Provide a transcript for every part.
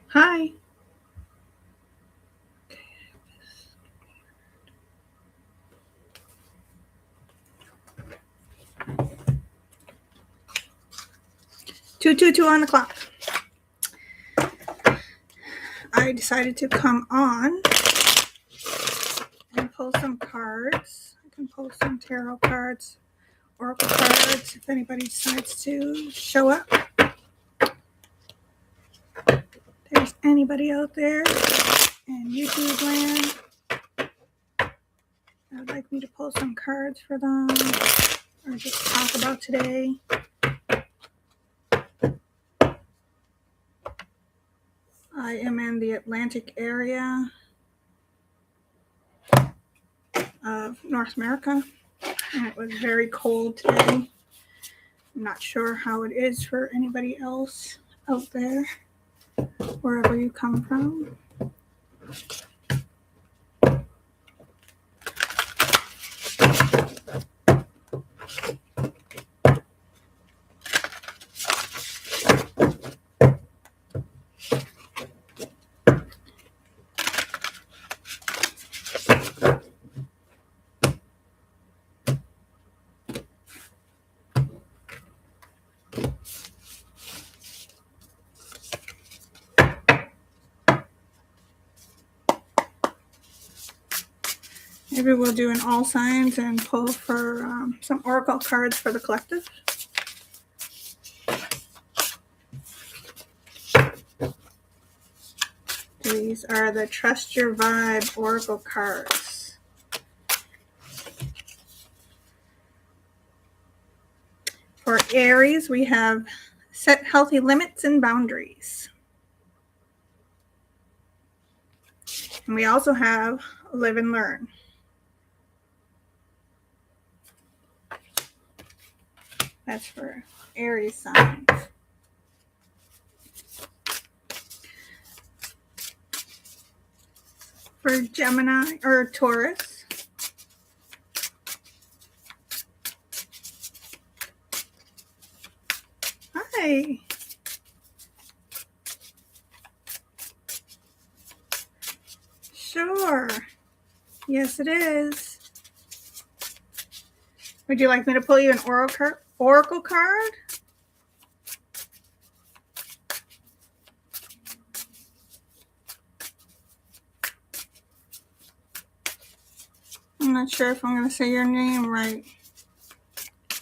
Hi. 222 on the clock. I decided to come on and pull some cards. I can pull some tarot cards, oracle cards, if anybody decides to show up. If there's anybody out there in YouTube land that would like me to pull some cards for them or just talk about today. I am in the Atlantic area of North America, and it was very cold today. I'm not sure how it is for anybody else out there, wherever you come from. Maybe we'll do an all signs and pull for some oracle cards for the collective. These are the Trust Your Vibe oracle cards. For Aries, we have set healthy limits and boundaries. And we also have live and learn. That's for Aries signs. For Gemini or Taurus, hi. Sure. Yes, it is. Would you like me to pull you an oracle card? I'm not sure if I'm going to say your name right.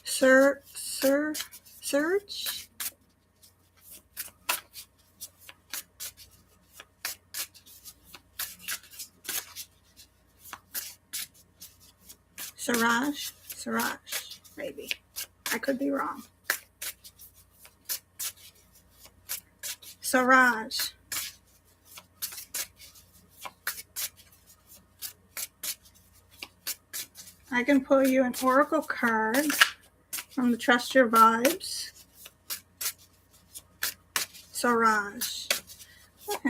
Serge? Siraj, maybe. I could be wrong. Siraj. I can pull you an oracle card from the Trust Your Vibes. Siraj. Okay.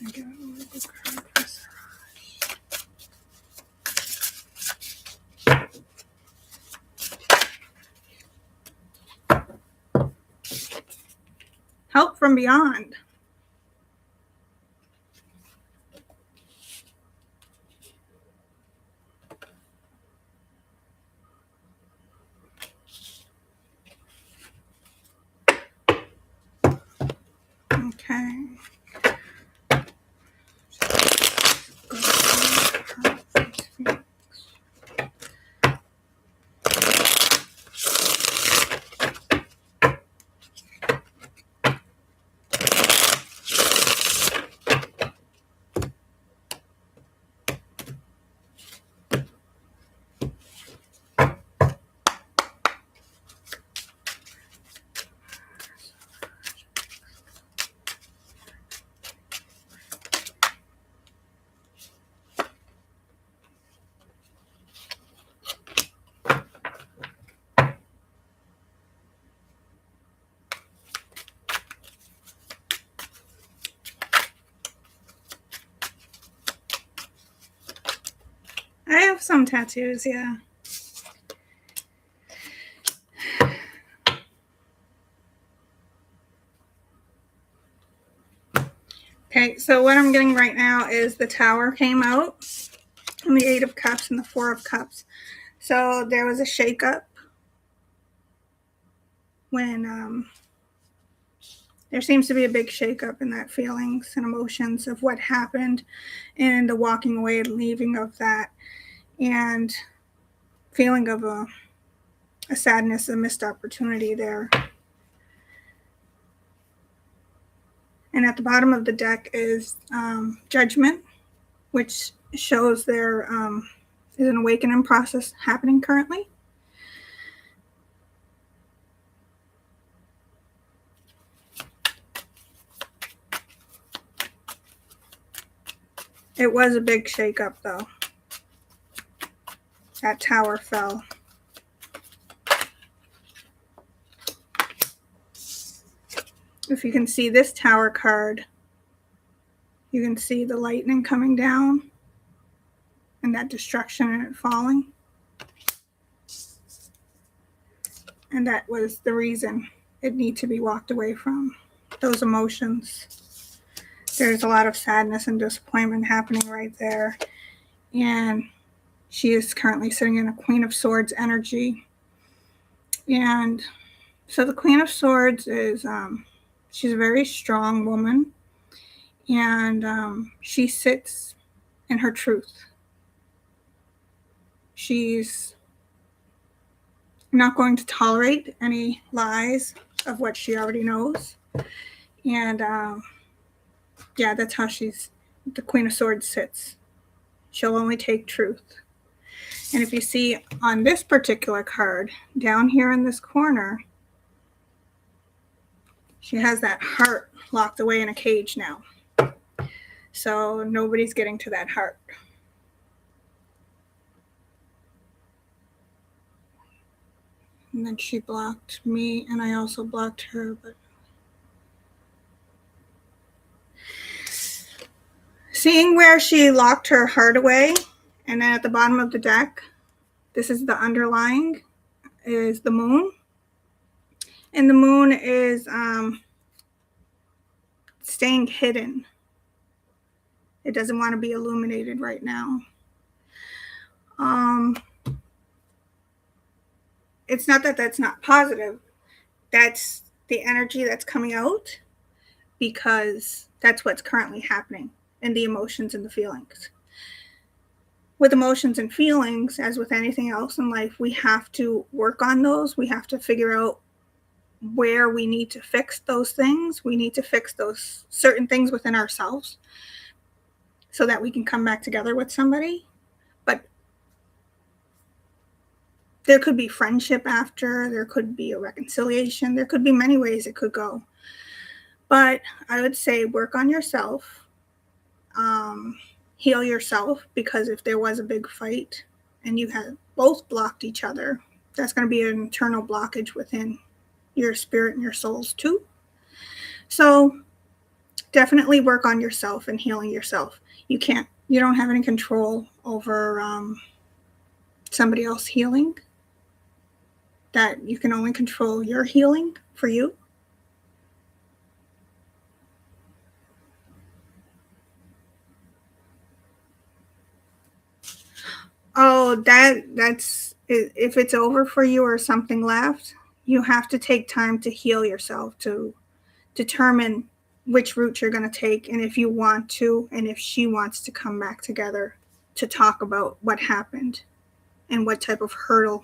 I got an oracle card for Siraj. Help from beyond. Okay. I have some tattoos, yeah. Okay, so what I'm getting right now is the Tower came out, and the Eight of Cups and the Four of Cups. So there was a shakeup when there seems to be a big shakeup in that feelings and emotions of what happened and the walking away and leaving of that, and feeling of a sadness, a missed opportunity there. And at the bottom of the deck is Judgment, which shows there is an awakening process happening currently. It was a big shakeup, though. That Tower fell. If you can see this Tower card, you can see the lightning coming down and that destruction and it falling. And that was the reason it needed to be walked away from, those emotions. There's a lot of sadness and disappointment happening right there. And she is currently sitting in a Queen of Swords energy. And so the Queen of Swords is, she's a very strong woman. And she sits in her truth. She's not going to tolerate any lies of what she already knows. And yeah, that's how the Queen of Swords sits. She'll only take truth. And if you see on this particular card, down here in this corner, she has that heart locked away in a cage now. So nobody's getting to that heart. And then she blocked me, and I also blocked her. But seeing where she locked her heart away, and then at the bottom of the deck, this is the underlying, is the moon. And the moon is staying hidden. It doesn't want to be illuminated right now. It's not that that's not positive. That's the energy that's coming out, because that's what's currently happening in the emotions and the feelings. With emotions and feelings, as with anything else in life, we have to work on those. We have to figure out where we need to fix those things. We need to fix those certain things within ourselves so that we can come back together with somebody. But there could be friendship after, there could be a reconciliation, there could be many ways it could go. But I would say work on yourself, heal yourself, because if there was a big fight and you had both blocked each other, that's going to be an internal blockage within your spirit and your souls too. So definitely work on yourself and healing yourself. You don't have any control over somebody else healing. That you can only control your healing for you. Oh, that's if it's over for you or something left, you have to take time to heal yourself, to determine which route you're going to take, and if you want to, and if she wants to come back together to talk about what happened and what type of hurdle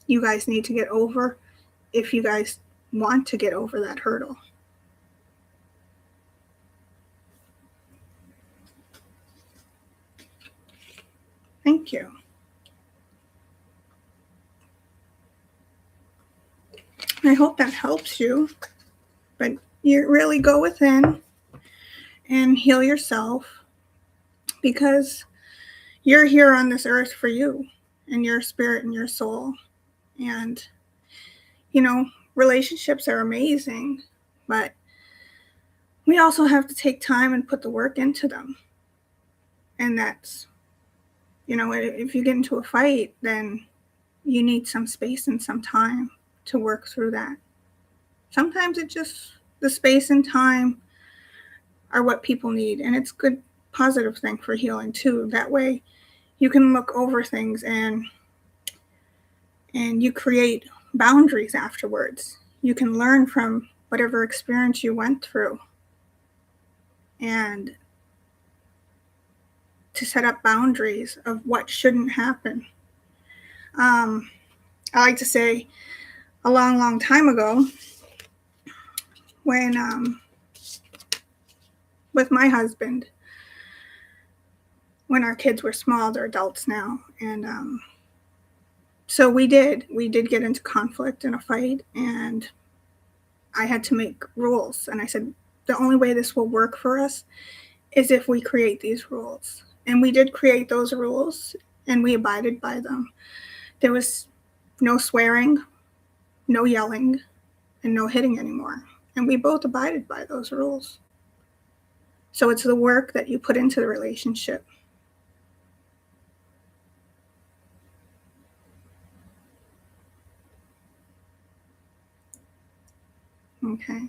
you guys need to get over, if you guys want to get over that hurdle. Thank you. I hope that helps you. But you really go within and heal yourself, because you're here on this earth for you and your spirit and your soul. And, relationships are amazing, but we also have to take time and put the work into them. And that's if you get into a fight, then you need some space and some time to work through that. Sometimes the space and time are what people need, and it's a good positive thing for healing too. That way you can look over things and you create boundaries afterwards. You can learn from whatever experience you went through and to set up boundaries of what shouldn't happen. I like to say a long, long time ago when with my husband, when our kids were small, they're adults now, and so we did get into conflict and a fight, and I had to make rules. And I said, the only way this will work for us is if we create these rules. And we did create those rules, and we abided by them. There was no swearing, no yelling, and no hitting anymore. And we both abided by those rules. So it's the work that you put into the relationship. Okay.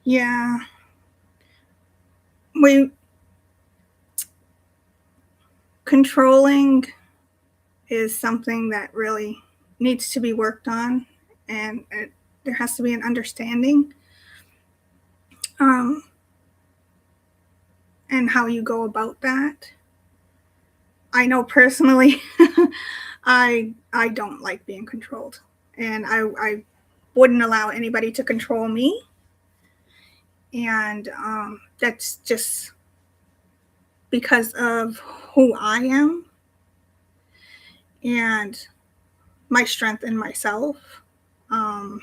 Yeah. Controlling is something that really needs to be worked on, and there has to be an understanding and how you go about that. I know personally, I don't like being controlled, and I wouldn't allow anybody to control me, and that's just because of who I am and my strength in myself. Um,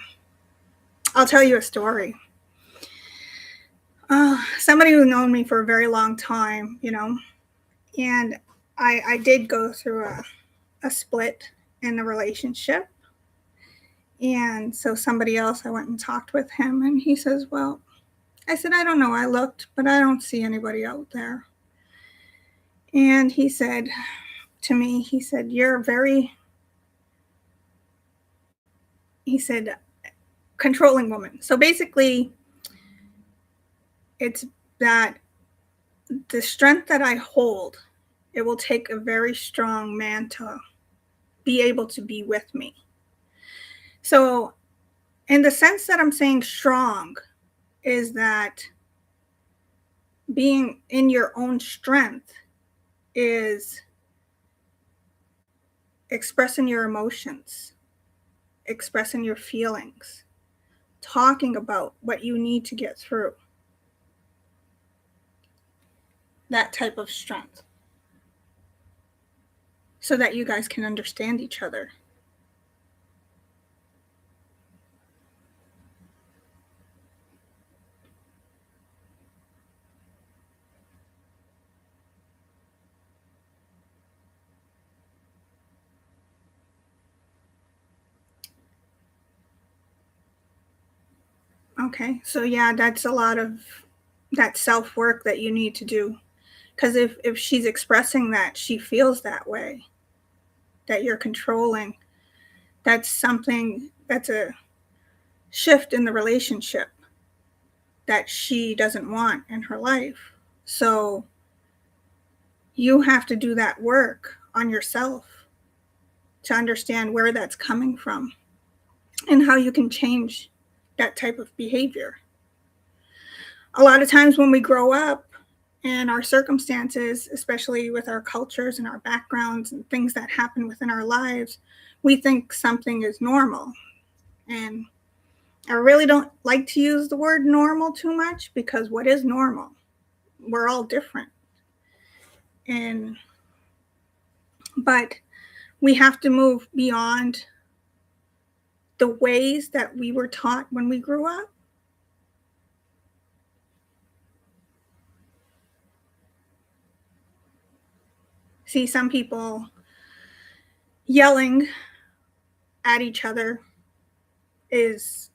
I'll tell you a story. Somebody who's known me for a very long time, and I did go through a split in the relationship. And so somebody else, I went and talked with him, and he says, well, I said, I don't know. I looked, but I don't see anybody out there. And he said to me, he said, he said, controlling woman. So basically, it's that the strength that I hold, it will take a very strong man to be able to be with me. So, in the sense that I'm saying strong, is that being in your own strength is expressing your emotions, expressing your feelings, talking about what you need to get through. That type of strength. So that you guys can understand each other. Okay, so yeah, that's a lot of that self-work that you need to do. Because if she's expressing that she feels that way, that you're controlling, that's a shift in the relationship that she doesn't want in her life. So you have to do that work on yourself to understand where that's coming from and how you can change that type of behavior. A lot of times when we grow up and our circumstances, especially with our cultures and our backgrounds and things that happen within our lives, we think something is normal. And I really don't like to use the word normal too much, because what is normal? We're all different. But we have to move beyond the ways that we were taught when we grew up. See, some people, yelling at each other is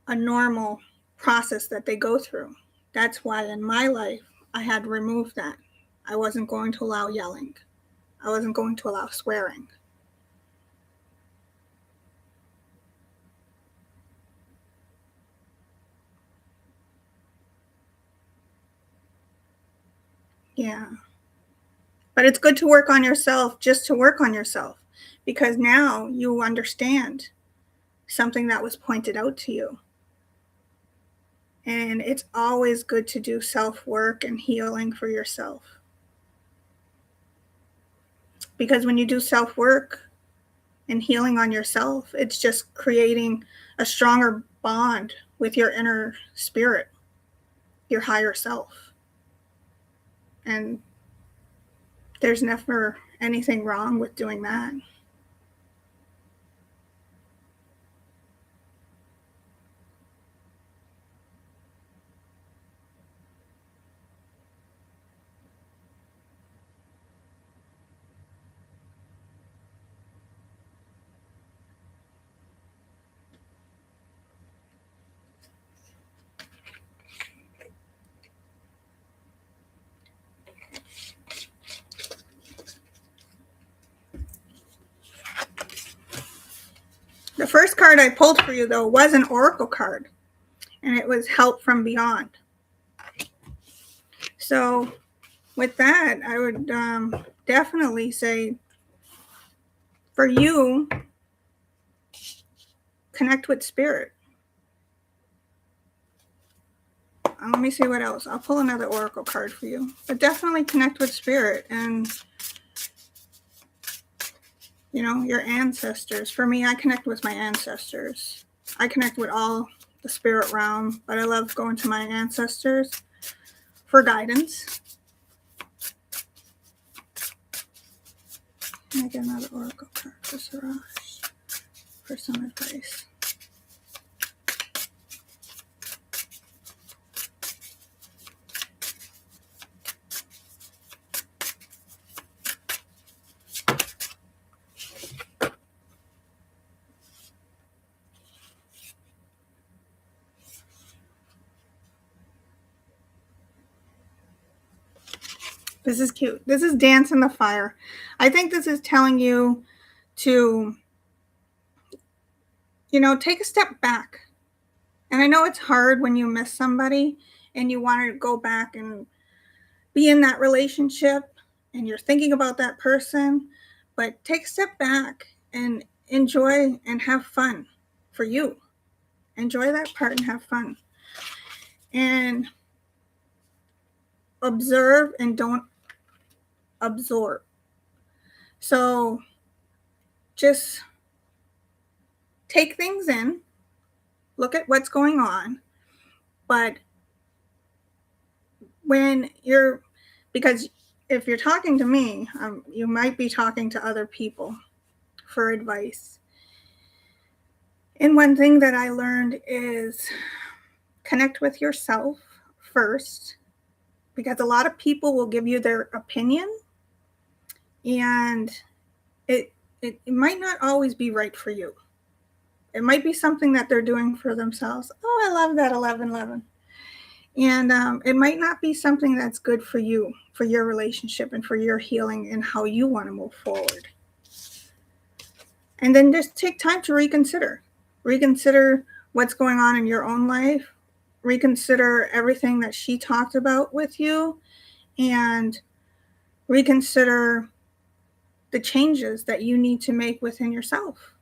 a normal process that they go through. That's why in my life, I had to remove that. I wasn't going to allow yelling. I wasn't going to allow swearing. Yeah. But it's good to work on yourself, just to work on yourself, because now you understand something that was pointed out to you. And it's always good to do self-work and healing for yourself. Because when you do self-work and healing on yourself, it's just creating a stronger bond with your inner spirit, your higher self. And there's never anything wrong with doing that. The first card I pulled for you, though, was an oracle card, and it was Help from Beyond. So with that, I would definitely say for you, connect with spirit. Let me see what else. I'll pull another oracle card for you. But definitely connect with spirit and, you know, your ancestors. For me, I connect with my ancestors. I connect with all the spirit realm, but I love going to my ancestors for guidance. Can I get another oracle card for Siraj for some advice? This is cute. This is Dance in the Fire. I think this is telling you to, you know, take a step back. And I know it's hard when you miss somebody and you want to go back and be in that relationship and you're thinking about that person, but take a step back and enjoy and have fun for you. Enjoy that part and have fun. And observe and don't absorb. So just take things in, look at what's going on, but when you're, because if you're talking to me, you might be talking to other people for advice. And one thing that I learned is connect with yourself first, because a lot of people will give you their opinion and it might not always be right for you. It might be something that they're doing for themselves. Oh, I love that 1111. And it might not be something that's good for you, for your relationship and for your healing and how you want to move forward. And then just take time to reconsider. Reconsider what's going on in your own life. Reconsider everything that she talked about with you. And reconsider the changes that you need to make within yourself.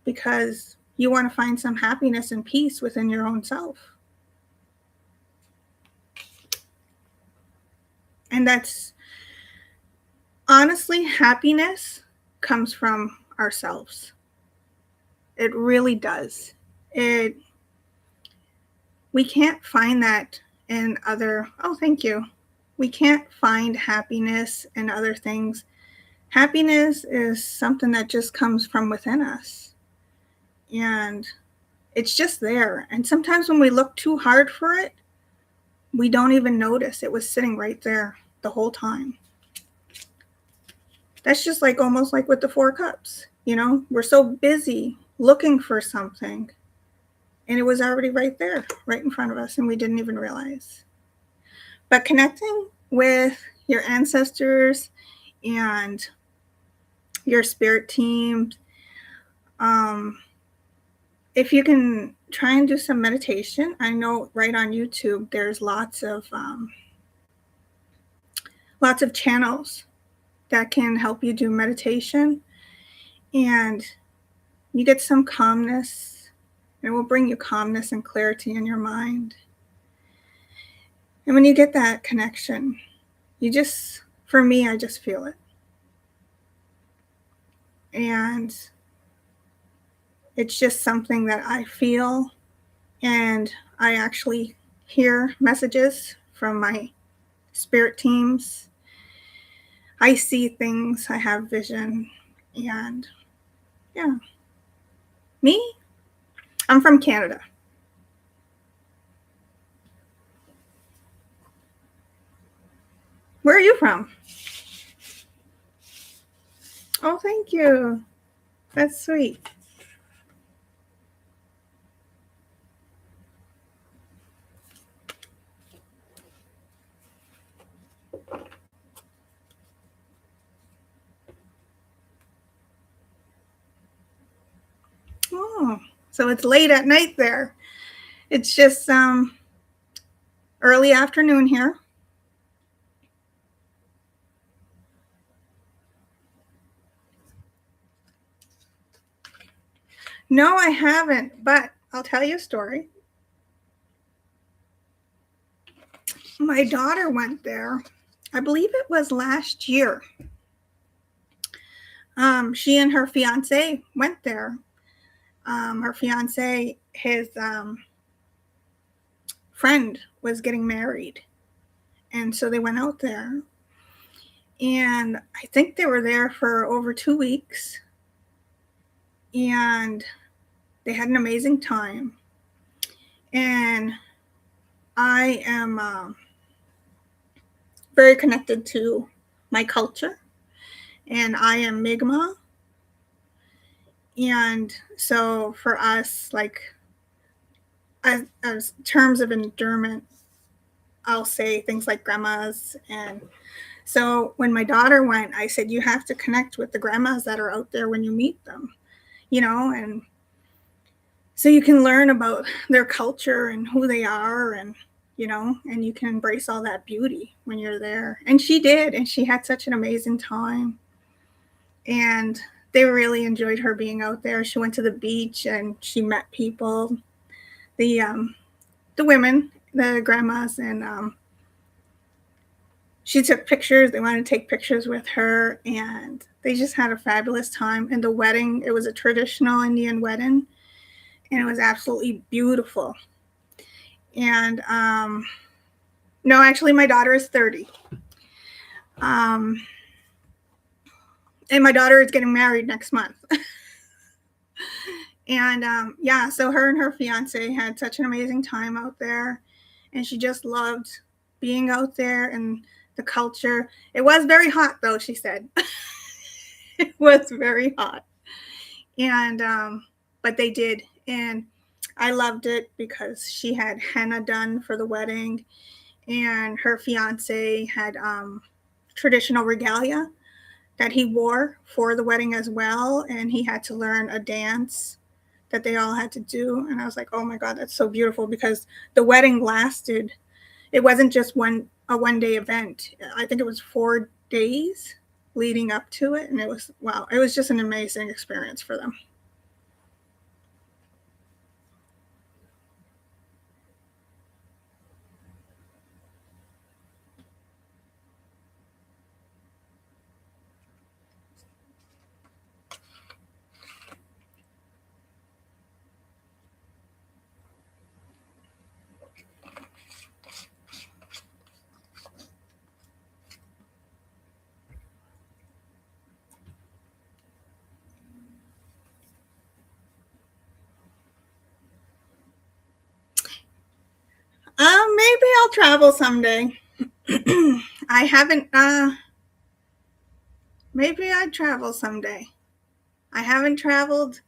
Because you want to find some happiness and peace within your own self. And that's, honestly, happiness comes from ourselves. It really does. We can't find that in other, oh, thank you. We can't find happiness in other things. Happiness is something that just comes from within us. And it's just there. And sometimes when we look too hard for it, we don't even notice it was sitting right there the whole time. That's just like almost like with the Four Cups. We're so busy looking for something, and it was already right there, right in front of us, and we didn't even realize. But connecting with your ancestors and your spirit teams, if you can try and do some meditation. I know right on YouTube there's lots of channels that can help you do meditation, and you get some calmness. It will bring you calmness and clarity in your mind. And when you get that connection, for me, I just feel it. And it's just something that I feel, and I actually hear messages from my spirit teams. I see things, I have vision, and yeah. Me? I'm from Canada. Where are you from? Oh, thank you. That's sweet. Oh, so it's late at night there. It's just early afternoon here. No, I haven't, but I'll tell you a story. My daughter went there. I believe it was last year. She and her fiance went there. Her fiance, his friend was getting married, and so they went out there. And I think they were there for over 2 weeks, and they had an amazing time. And I am very connected to my culture, and I am Mi'kmaq. And so for us, like, as terms of endearment, I'll say things like grandmas. And so when my daughter went, I said, you have to connect with the grandmas that are out there when you meet them, and so you can learn about their culture and who they are, and and you can embrace all that beauty when you're there. And she did, and she had such an amazing time. And they really enjoyed her being out there. She went to the beach and she met people, the women, the grandmas, and she took pictures. They wanted to take pictures with her, and they just had a fabulous time. And the wedding, it was a traditional Indian wedding, and it was absolutely beautiful. And no, actually, my daughter is 30. And my daughter is getting married next month. And yeah, so her and her fiance had such an amazing time out there, and she just loved being out there and the culture. It was very hot, though, she said. It was very hot. And but they did, and I loved it because she had henna done for the wedding, and her fiance had traditional regalia that he wore for the wedding as well, and he had to learn a dance that they all had to do. And I was like, oh my God, that's so beautiful, because the wedding lasted, it wasn't just a one-day event. I think it was 4 days leading up to it, and it was, wow, it was just an amazing experience for them. Maybe I'll travel someday. I haven't maybe I'd travel someday. I haven't traveled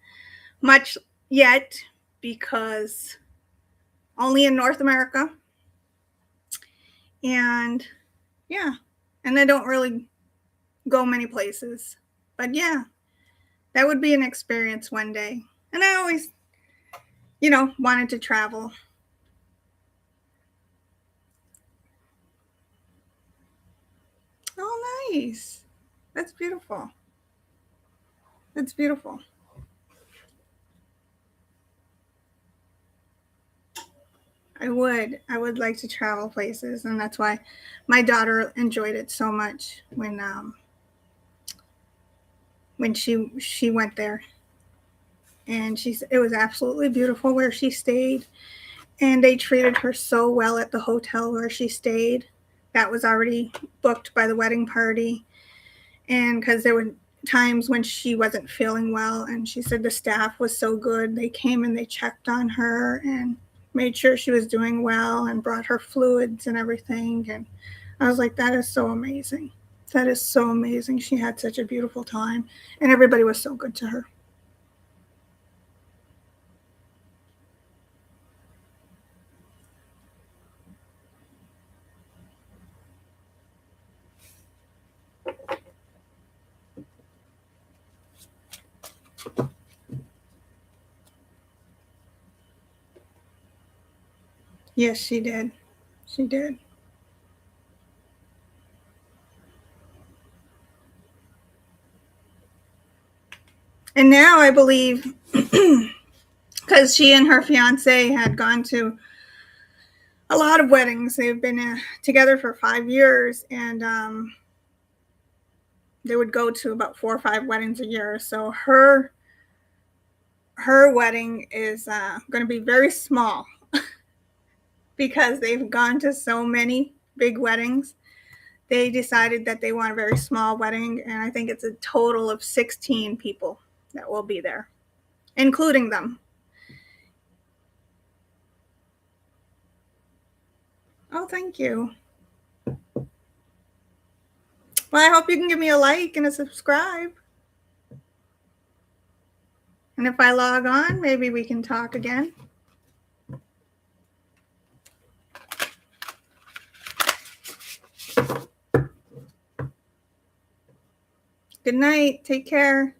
much yet because only in North America. And yeah, and I don't really go many places. But yeah, that would be an experience one day. And I always, wanted to travel. Oh, nice. That's beautiful. That's beautiful. I would like to travel places, and that's why my daughter enjoyed it so much when she went there. And it was absolutely beautiful where she stayed, and they treated her so well at the hotel where she stayed. That was already booked by the wedding party, and because there were times when she wasn't feeling well, and she said the staff was so good. They came and they checked on her and made sure she was doing well and brought her fluids and everything. And I was like, that is so amazing. That is so amazing. She had such a beautiful time, and everybody was so good to her. Yes, she did. She did. And now I believe, because she and her fiance had gone to a lot of weddings. They've been together for 5 years, and they would go to about 4 or 5 weddings a year. So her wedding is going to be very small because they've gone to so many big weddings. They decided that they want a very small wedding, and I think it's a total of 16 people that will be there, including them. Oh, thank you. Well, I hope you can give me a like and a subscribe. And if I log on, maybe we can talk again. Good night. Take care.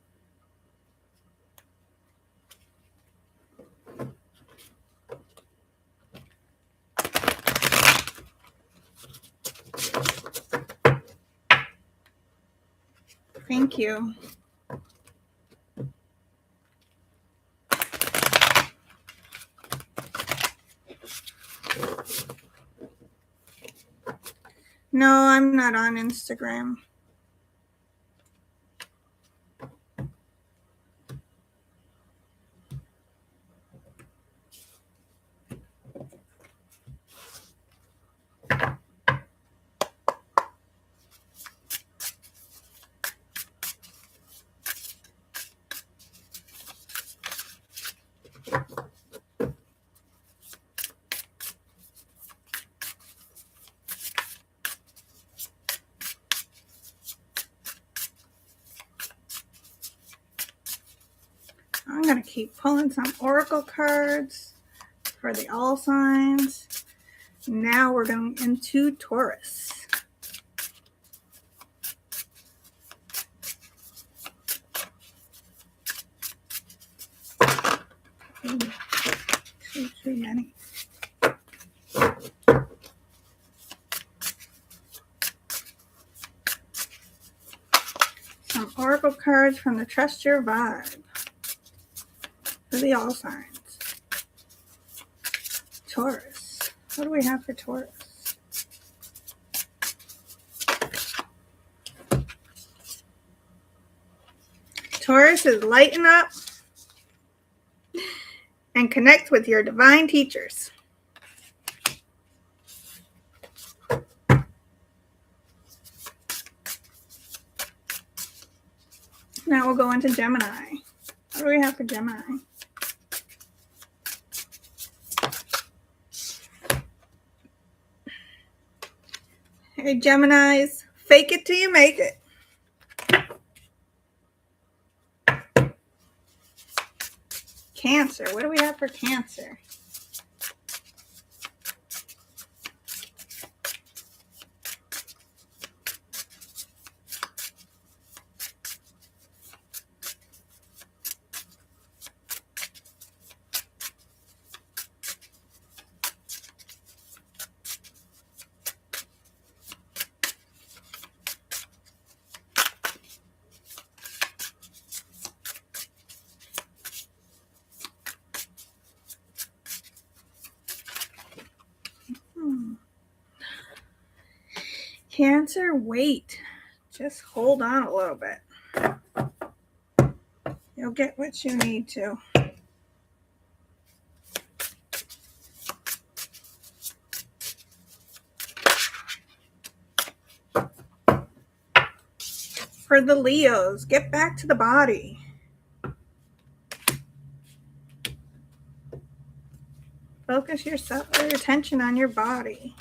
Thank you. No, I'm not on Instagram. I'm going to keep pulling some oracle cards for the all signs. Now we're going into Taurus. Too many. Some oracle cards from the Trust Your Vibe for the all signs. Taurus. What do we have for Taurus? Taurus is lighten up and connect with your divine teachers. Now we'll go into Gemini. What do we have for Gemini? Hey, Geminis, fake it till you make it. Cancer. What do we have for Cancer? Cancer, wait. Just hold on a little bit. You'll get what you need to. For the Leos, get back to the body. Focus your attention on your body.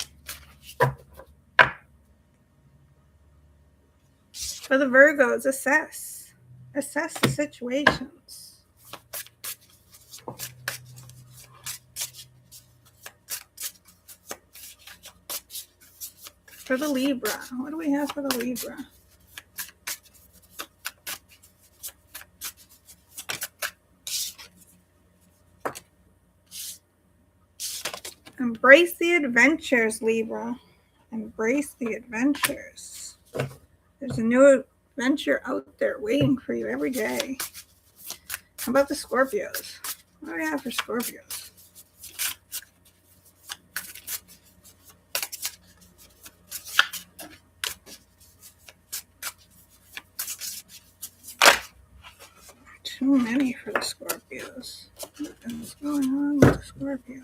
For the Virgos, assess. Assess the situations. For the Libra, what do we have for the Libra? Embrace the adventures, Libra. Embrace the adventures. There's a new adventure out there waiting for you every day. How about the Scorpios? What do we have for Scorpios? Too many for the Scorpios. What is going on with the Scorpios?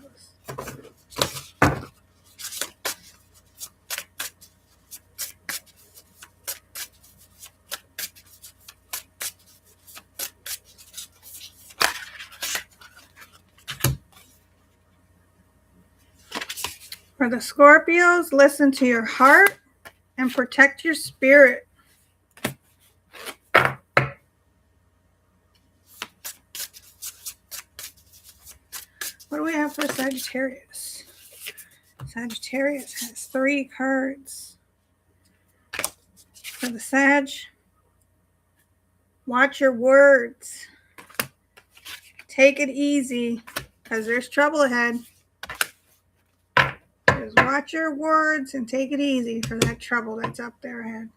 For the Scorpios, listen to your heart and protect your spirit. What do we have for Sagittarius? Sagittarius has 3 cards. For the Sag, watch your words. Take it easy because there's trouble ahead. Just watch your words and take it easy for that trouble that's up there ahead.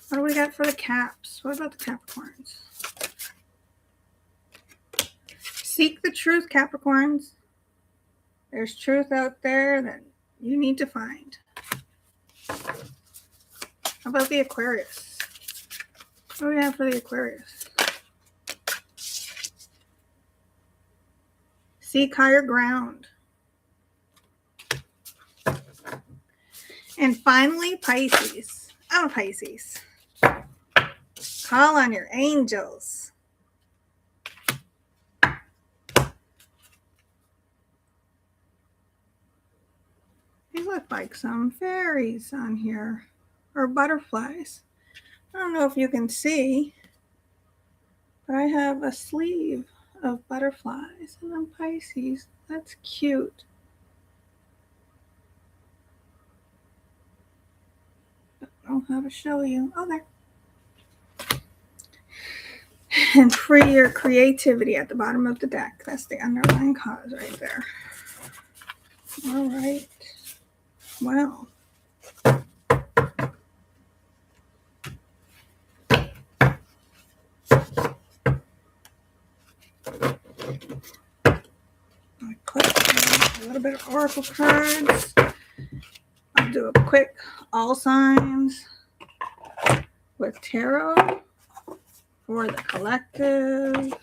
What do we got for the Caps? What about the Capricorns? Seek the truth, Capricorns. There's truth out there that you need to find. How about the Aquarius? What do we have for the Aquarius? Seek higher ground. And finally, Pisces. Oh, Pisces. Call on your angels. These look like some fairies on here, or butterflies. I don't know if you can see, but I have a sleeve of butterflies and then Pisces. That's cute. Don't know how to show you. Oh, there. And free your creativity at the bottom of the deck. That's the underlying cause right there. All right. Well. I click a little bit of oracle cards. I'll do a quick all signs with tarot for the collective.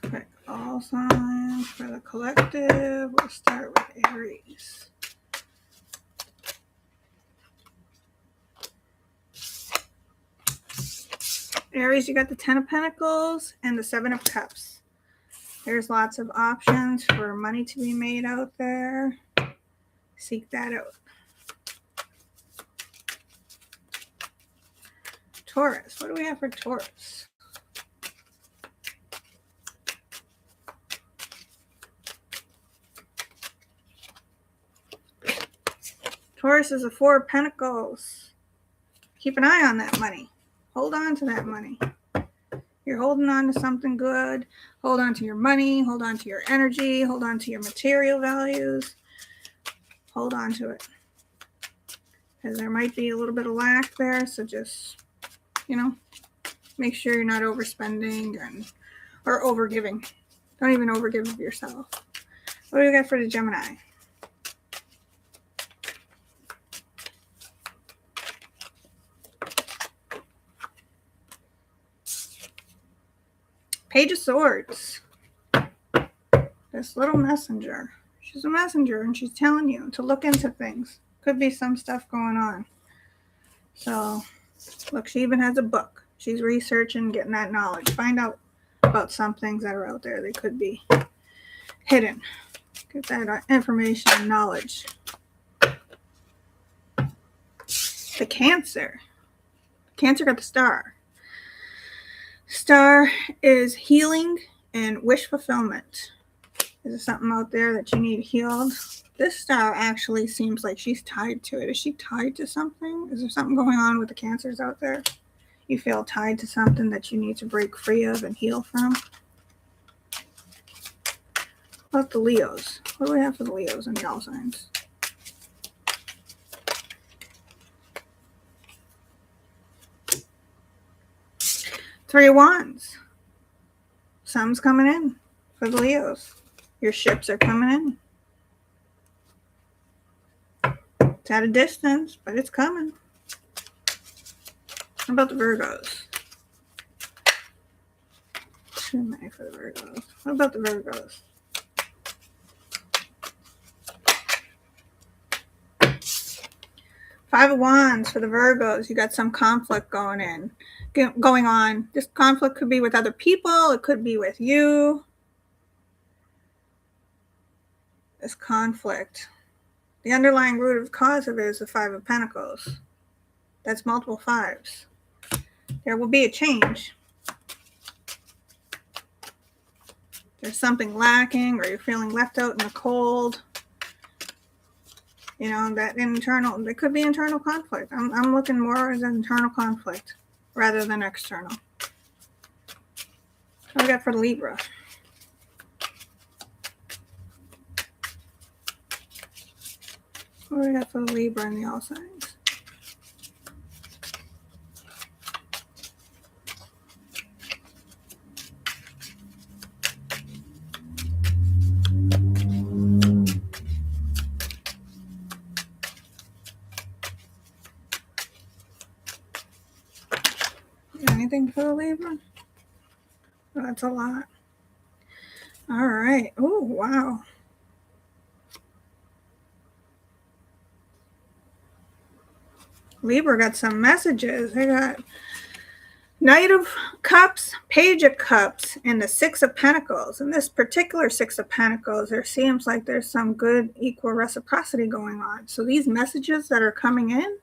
Quick all signs. For the collective, we'll start with Aries. Aries, you got the Ten of Pentacles and the Seven of Cups. There's lots of options for money to be made out there. Seek that out. Taurus, what do we have for Taurus? Taurus is a Four of Pentacles. Keep an eye on that money. Hold on to that money. You're holding on to something good. Hold on to your money. Hold on to your energy. Hold on to your material values. Hold on to it. Because there might be a little bit of lack there. So just, make sure you're not overspending or overgiving. Don't even overgive yourself. What do we got for the Gemini? Page of Swords. This little messenger. She's a messenger and she's telling you to look into things. Could be some stuff going on. So, look, she even has a book. She's researching, getting that knowledge. Find out about some things that are out there. They could be hidden. Get that information and knowledge. The Cancer. Cancer got the Star. Star is healing and wish fulfillment. Is there something out there that you need healed? This star actually seems like she's tied to it. Is she tied to something? Is there something going on with the Cancers out there? You feel tied to something that you need to break free of and heal from? What about the Leos? What do we have for the Leos and the all signs? Three of Wands. Something's coming in for the Leos. Your ships are coming in. It's at a distance, but it's coming. What about the Virgos? Too many for the Virgos. What about the Virgos? Five of Wands for the Virgos. You got some conflict going on. This conflict could be with other people. It could be with you. This conflict. The underlying root of cause of it is the Five of Pentacles. That's multiple fives. There will be a change. There's something lacking or you're feeling left out in the cold. That internal, there could be internal conflict. I'm looking more as an internal conflict rather than external. What do we got for Libra? What do we got for the Libra and the all signs? Anything for the Libra? Oh, that's a lot. All right. Oh, wow. Libra got some messages. They got Knight of Cups, Page of Cups, and the Six of Pentacles. In this particular Six of Pentacles, there seems like there's some good equal reciprocity going on. So these messages that are coming in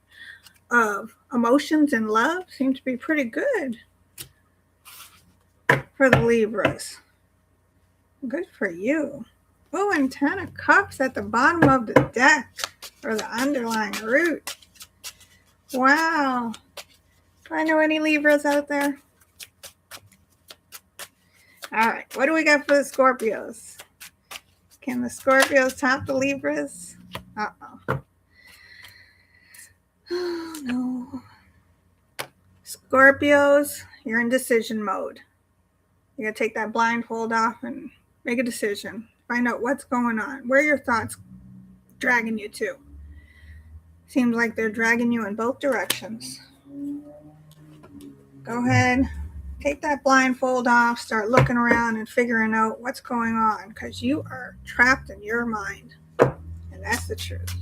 of emotions and love seem to be pretty good for the Libras. Good for you. Oh, and Ten of Cups at the bottom of the deck for the underlying root. Wow. Do I know any Libras out there? All right. What do we got for the Scorpios? Can the Scorpios top the Libras? Uh-oh. Oh, no. Scorpios, you're in decision mode. You got to take that blindfold off and make a decision. Find out what's going on. Where are your thoughts dragging you to? Seems like they're dragging you in both directions. Go ahead, take that blindfold off, start looking around and figuring out what's going on, because you are trapped in your mind. And that's the truth.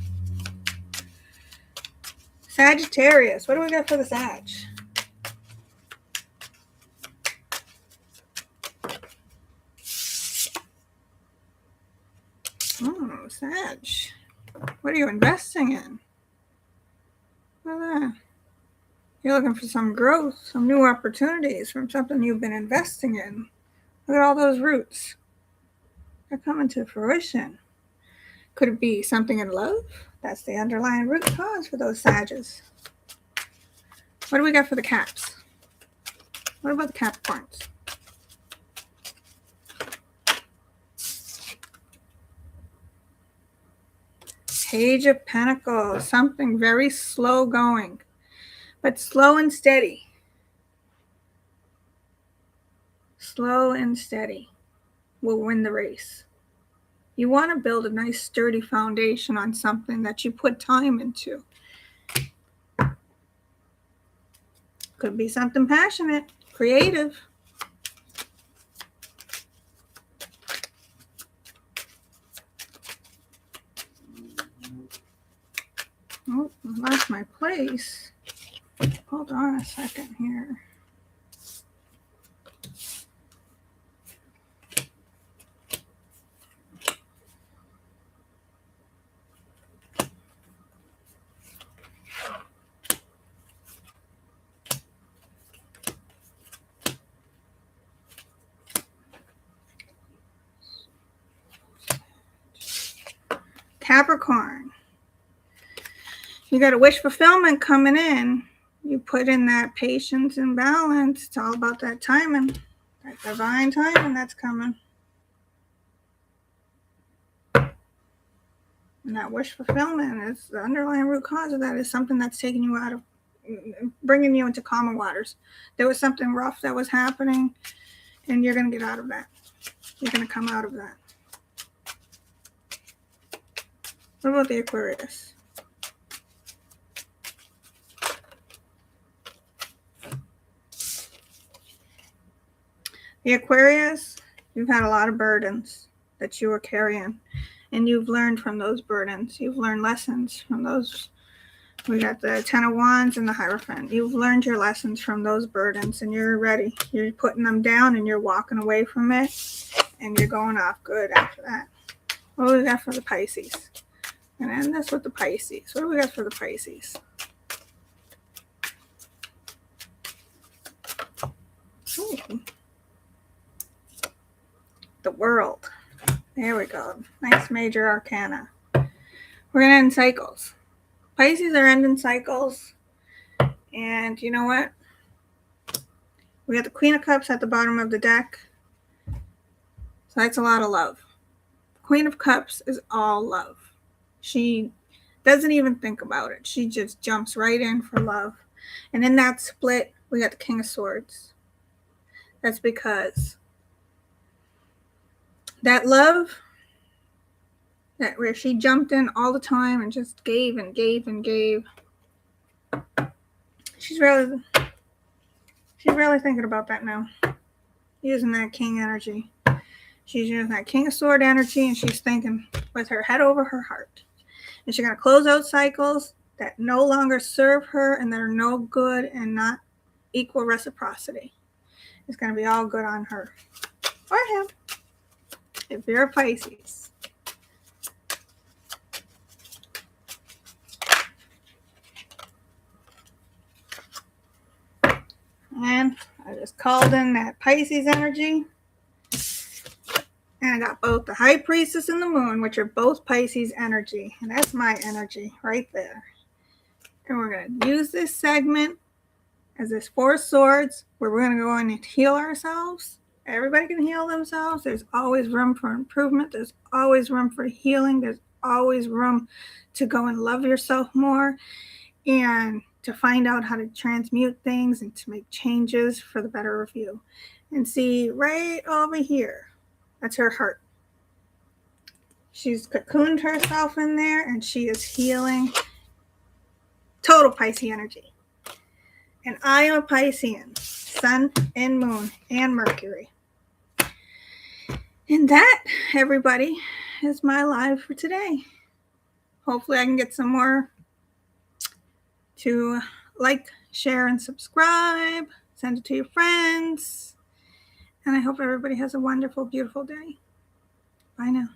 Sagittarius. What do we got for the Sag? Oh, Sag. What are you investing in? Look at that. You're looking for some growth, some new opportunities from something you've been investing in. Look at all those roots. They're coming to fruition. Could it be something in love? That's the underlying root cause for those Sages. What do we got for the Caps? What about the Capricorns? Page of Pentacles. Something very slow going, but slow and steady. Slow and steady will win the race. You want to build a nice sturdy foundation on something that you put time into. Could be something passionate, creative. Oh, I lost my place. Hold on a second here. Capricorn. You got a wish fulfillment coming in. You put in that patience and balance. It's all about that timing, that divine timing that's coming. And that wish fulfillment is the underlying root cause of that is something that's taking you out of, bringing you into calmer waters. There was something rough that was happening, and you're going to get out of that. You're going to come out of that. What about the Aquarius? The Aquarius, you've had a lot of burdens that you were carrying, and you've learned from those burdens. You've learned lessons from those. We got the Ten of Wands and the Hierophant. You've learned your lessons from those burdens, and you're ready. You're putting them down, and you're walking away from it, and you're going off good after that. What do we got for the Pisces? And end this with the Pisces. What do we got for the Pisces? Ooh. The World. There we go. Nice major arcana. We're going to end cycles. Pisces are ending cycles. And you know what? We got the Queen of Cups at the bottom of the deck. So that's a lot of love. Queen of Cups is all love. She doesn't even think about it. She just jumps right in for love. And in that split, we got the King of Swords. That's because that love, that where she jumped in all the time and just gave and gave and gave. She's really thinking about that now. Using that King energy. She's using that King of Sword energy, and she's thinking with her head over her heart. And she's going to close out cycles that no longer serve her and that are no good and not equal reciprocity. It's going to be all good on her. Or him. If you're a Pisces. And I just called in that Pisces energy. And I got both the High Priestess and the Moon, which are both Pisces energy. And that's my energy right there. And we're going to use this segment as this Four of Swords, where we're going to go in and heal ourselves. Everybody can heal themselves. There's always room for improvement. There's always room for healing. There's always room to go and love yourself more and to find out how to transmute things and to make changes for the better of you. And see right over here, that's her heart. She's cocooned herself in there and she is healing. Total Pisces energy. And I am a Piscean. sun and moon and Mercury. And that, everybody, is my live for today. Hopefully I can get some more to like, share, and subscribe. Send it to your friends. And I hope everybody has a wonderful, beautiful day. Bye now.